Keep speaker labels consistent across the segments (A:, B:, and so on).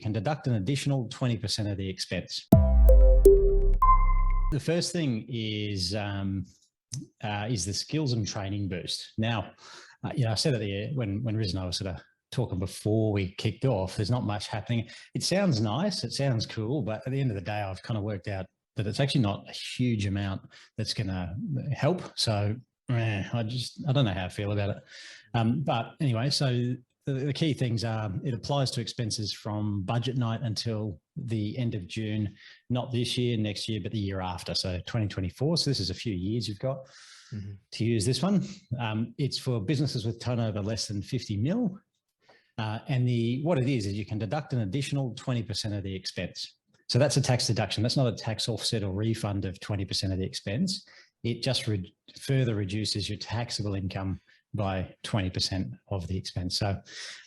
A: can deduct an additional 20% of the expense. The first thing is the skills and training boost. Now, I said it when Riz and I were sort of talking before we kicked off, there's not much happening. It sounds nice, it sounds cool, but at the end of the day, I've kind of worked out that it's actually not a huge amount that's going to help. So I don't know how I feel about it. But anyway, so the key things are it applies to expenses from budget night until the end of June, not this year, next year, but the year after. So 2024. So this is a few years you've got to use this one. It's for businesses with turnover less than 50 mil. And what it is you can deduct an additional 20% of the expense. So that's a tax deduction. That's not a tax offset or refund of 20% of the expense. It just further reduces your taxable income by 20% of the expense. So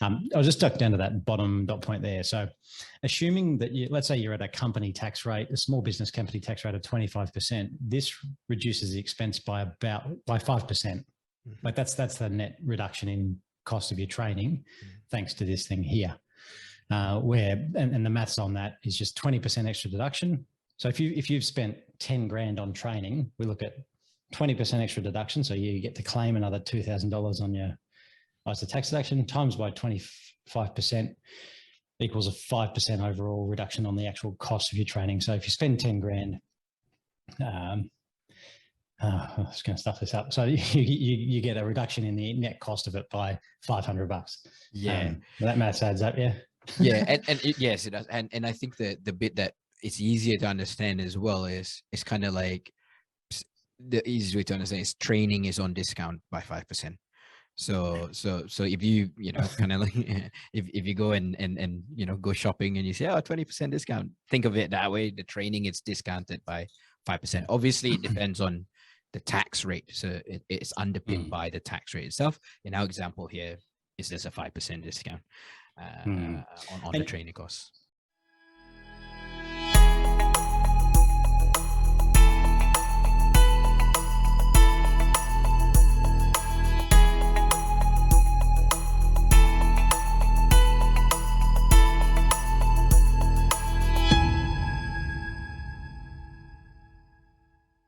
A: I'll just duck down to that bottom dot point there. So assuming that let's say you're at a company tax rate, a small business company tax rate of 25%, this reduces the expense by 5%. Like that's the net reduction in cost of your training, thanks to this thing here, and the maths on that is just 20% extra deduction. So if you've spent 10 grand on training, we look at 20% extra deduction. So you get to claim another $2,000 on your, as a tax deduction, times by 25% equals a 5% overall reduction on the actual cost of your training. So if you spend 10 grand, I was going to stuff this up. So you get a reduction in the net cost of it by $500.
B: Yeah,
A: that math adds up. Yeah,
B: yeah, yes, it does. And I think the bit that it's easier to understand as well is it's kind of like the easiest way to understand is training is on discount by 5%. So if you kind of like if you go and go shopping and you say 20% discount, think of it that way. The training is discounted by 5%. Obviously, it depends on the tax rate, so it's underpinned by the tax rate itself. In our example here, is there's a 5% discount on the training costs.